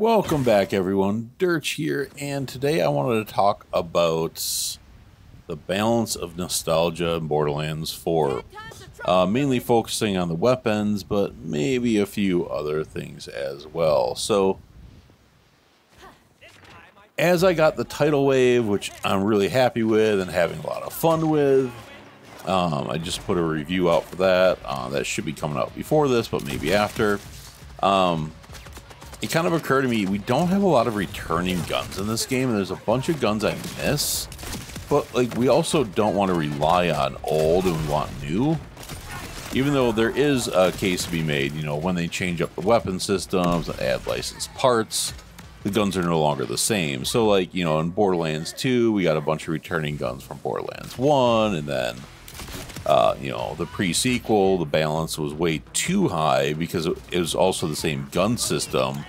Welcome back, everyone. Derch here, and today I wanted to talk about the balance of nostalgia in Borderlands 4. Mainly focusing on the weapons, but maybe a few other things as well. So, as I got the tidal wave, which I'm really happy with and having a lot of fun with, I just put a review out for that. That should be coming out before this, but maybe after. It kind of occurred to me, we don't have a lot of returning guns in this game, and there's a bunch of guns I miss, but like we also don't want to rely on old and we want new. Even though there is a case to be made, you know, when they change up the weapon systems and add licensed parts, the guns are no longer the same. So like, you know, in Borderlands 2, we got a bunch of returning guns from Borderlands 1, and then you know, the pre-sequel, the balance was way too high because it was also the same gun system.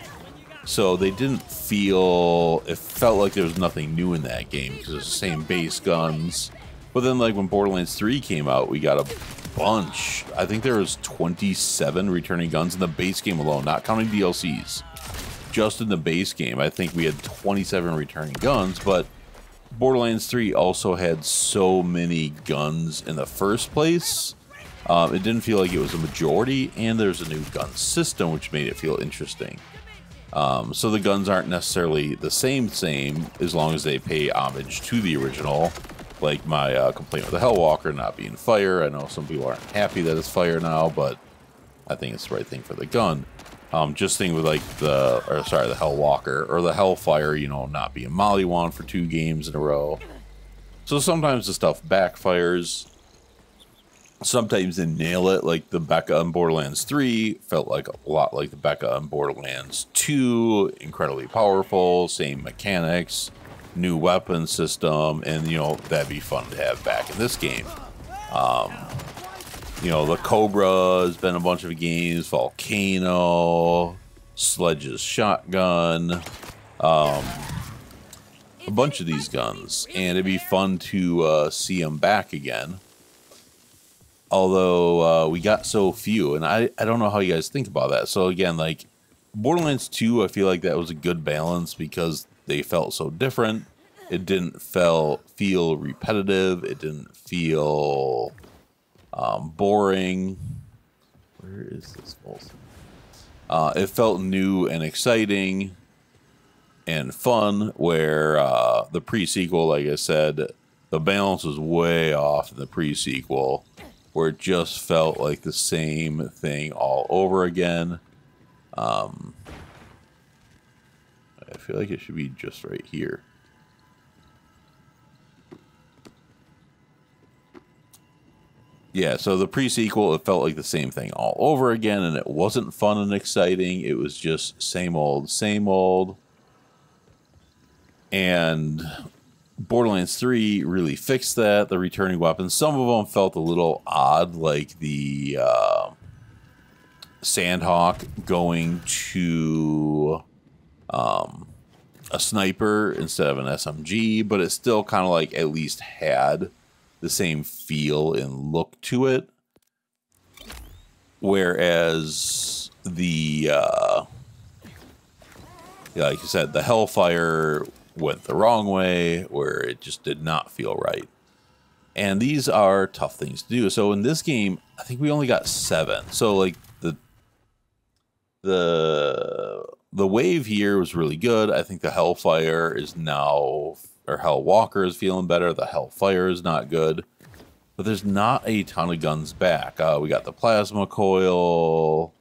So they didn't feel, it felt like there was nothing new in that game because it's the same base guns. But then like when Borderlands 3 came out, we got a bunch. I think there was 27 returning guns in the base game alone, not counting DLCs. Just in the base game, I think we had 27 returning guns, but Borderlands 3 also had so many guns in the first place. It didn't feel like it was a majority, and there's a new gun system, which made it feel interesting. So the guns aren't necessarily the same, as long as they pay homage to the original. Like my complaint with the Hellwalker not being fire. I know some people aren't happy that it's fire now, but I think it's the right thing for the gun. Just think with like the Hellwalker or the Hellfire, you know, not being Mollywan for 2 games in a row. So sometimes the stuff backfires. Sometimes they nail it, like the Becca in Borderlands 3 felt like a lot like the Becca in Borderlands 2. Incredibly powerful, same mechanics, new weapon system, and you know, that'd be fun to have back in this game. You know, the Cobra has been a bunch of games, Volcano, Sledge's Shotgun, a bunch of these guns, and it'd be fun to see them back again. Although we got so few, and I don't know how you guys think about that. So again, like Borderlands 2, I feel like that was a good balance because they felt so different. It didn't feel repetitive. It didn't feel boring. Where is this most? It felt new and exciting and fun, where the pre-sequel, like I said, the balance was way off in the pre-sequel, where it just felt like the same thing all over again. I feel like it should be just right here. Yeah, so the pre-sequel, it felt like the same thing all over again, and it wasn't fun and exciting. It was just same old, same old. And Borderlands 3 really fixed that, the returning weapons. Some of them felt a little odd, like the Sandhawk going to a sniper instead of an SMG, but it still kind of like at least had the same feel and look to it. Whereas the, like you said, the Hellfire went the wrong way, where it just did not feel right. And these are tough things to do. So in this game, I think we only got 7. So like the wave here was really good. I think the Hellfire is now, or Hellwalker is feeling better. The Hellfire is not good, but there's not a ton of guns back. We got the Plasma Coil,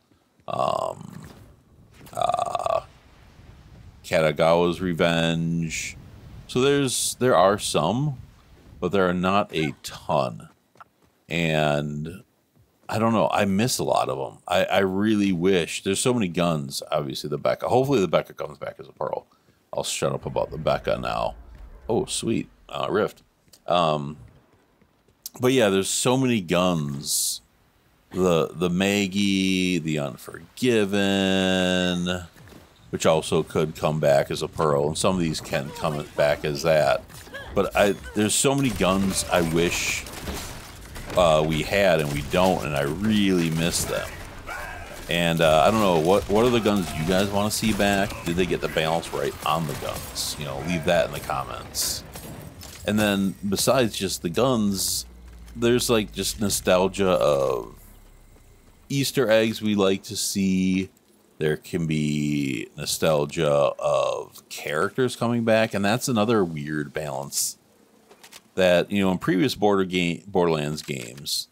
Katagawa's Revenge. So there are some, but there are not a ton. And I don't know, I miss a lot of them. I really wish. There's so many guns. Obviously the Becca. Hopefully the Becca comes back as a Pearl. I'll shut up about the Becca now. Oh, sweet. Rift. But yeah, there's so many guns. The Maggie, the Unforgiven, which also could come back as a Pearl, and some of these can come back as that. But there's so many guns I wish we had and we don't, and I really miss them. And I don't know, what are the guns you guys want to see back? Did they get the balance right on the guns? You know, leave that in the comments. And then besides just the guns, there's like just nostalgia of Easter eggs we like to see. There can be nostalgia of characters coming back, and that's another weird balance that, you know, in previous Borderlands games,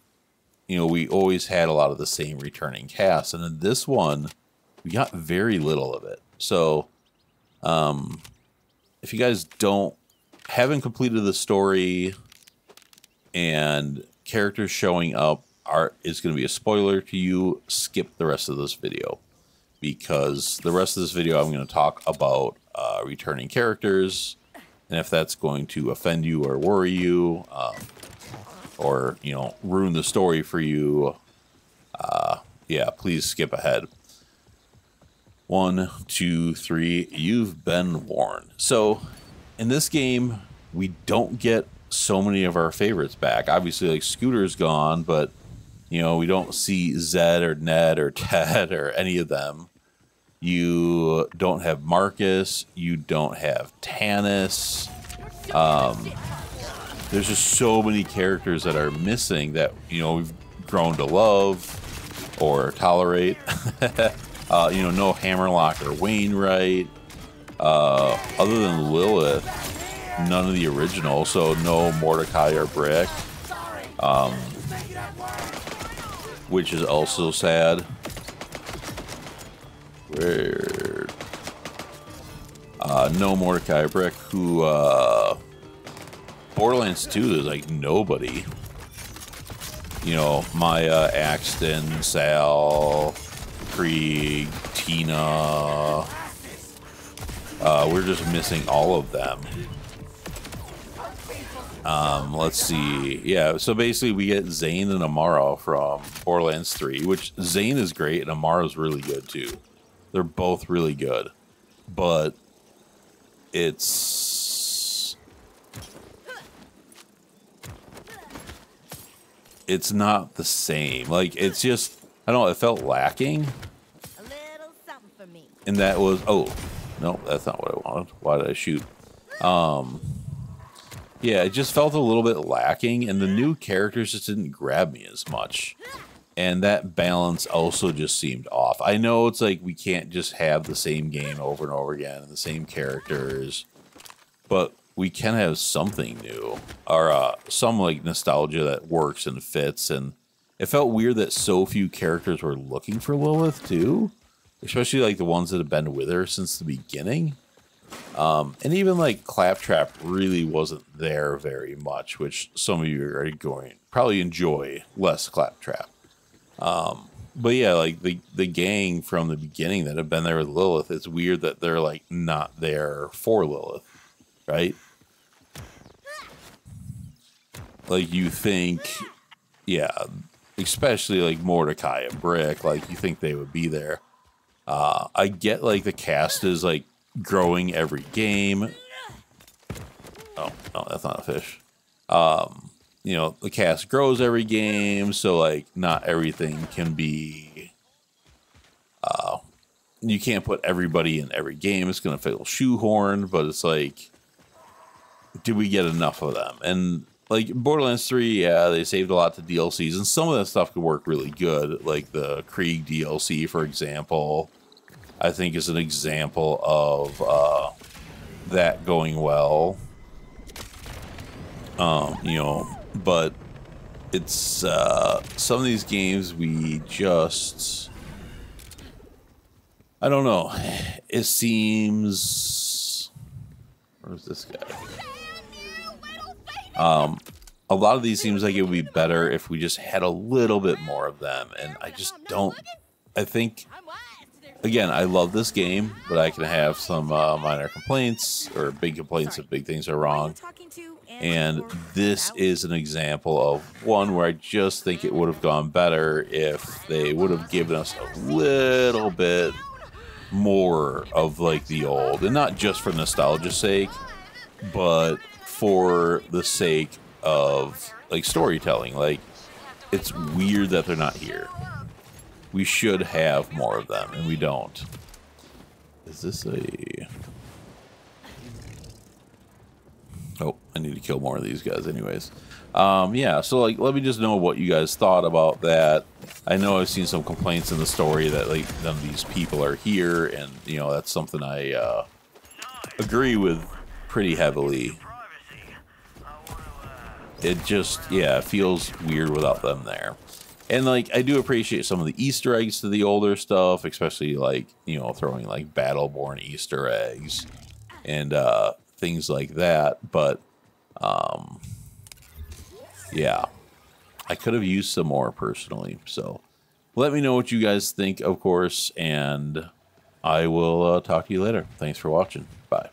you know, we always had a lot of the same returning cast, and in this one, we got very little of it. So, if you guys haven't completed the story and characters showing up is going to be a spoiler to you, skip the rest of this video, because the rest of this video I'm going to talk about returning characters, and if that's going to offend you or worry you, or, you know, ruin the story for you, yeah, please skip ahead. 1, 2, 3, you've been warned. So, in this game, we don't get so many of our favorites back. Obviously, like, Scooter's gone, but, you know, we don't see Zed or Ned or Ted or any of them. You don't have Marcus. You don't have Tannis. There's just so many characters that are missing that, you know, we've grown to love or tolerate. You know, no Hammerlock or Wainwright. Other than Lilith, none of the original, so no Mordecai or Brick. Which is also sad. Weird. No Mordecai or Brick, who, Borderlands 2, there's like nobody. You know, Maya, Axton, Sal, Krieg, Tina. We're just missing all of them. Let's see. Yeah, so basically we get Zane and Amara from Borderlands 3, which Zane is great and Amara's really good too. They're both really good. But it's not the same. Like, it's just, I don't know, it felt lacking. A little something for me. And that was, oh, no, that's not what I wanted. Why did I shoot? Yeah, it just felt a little bit lacking, and the new characters just didn't grab me as much. And that balance also just seemed off. I know it's like we can't just have the same game over and over again and the same characters, but we can have something new, or some like nostalgia that works and fits. And it felt weird that so few characters were looking for Lilith too, especially like the ones that have been with her since the beginning. And even like Claptrap really wasn't there very much, which some of you are going probably enjoy less Claptrap. But yeah, like the gang from the beginning that have been there with Lilith, it's weird that they're like not there for Lilith, right? Like you think, yeah, especially like Mordecai and Brick, like you think they would be there. I get like the cast is like growing every game. Oh, no, that's not a fish. You know, the cast grows every game, so like not everything can be, you can't put everybody in every game. It's going to feel shoehorned, but it's like, did we get enough of them? And like Borderlands 3, yeah, they saved a lot to DLCs, and some of that stuff could work really good. Like the Krieg DLC, for example, I think is an example of that going well. You know, but it's some of these games we just, I don't know. It seems, where's this guy? A lot of these seems like it would be better if we just had a little bit more of them, and I just don't. I think, again, I love this game, but I can have some minor complaints or big complaints if big things are wrong. And this is an example of one where I just think it would have gone better if they would have given us a little bit more of like the old, and not just for nostalgia's sake, but for the sake of like storytelling. Like, it's weird that they're not here. we should have more of them, and we don't. Is this a... Oh, I need to kill more of these guys anyways. Yeah, so like, let me just know what you guys thought about that. I know I've seen some complaints in the story that like none of these people are here, and you know, that's something I agree with pretty heavily. It just, yeah, it feels weird without them there. And like, I do appreciate some of the Easter eggs to the older stuff, especially like, you know, throwing like Battleborn Easter eggs and things like that. But yeah, I could have used some more personally. So let me know what you guys think, of course, and I will talk to you later. Thanks for watching. Bye.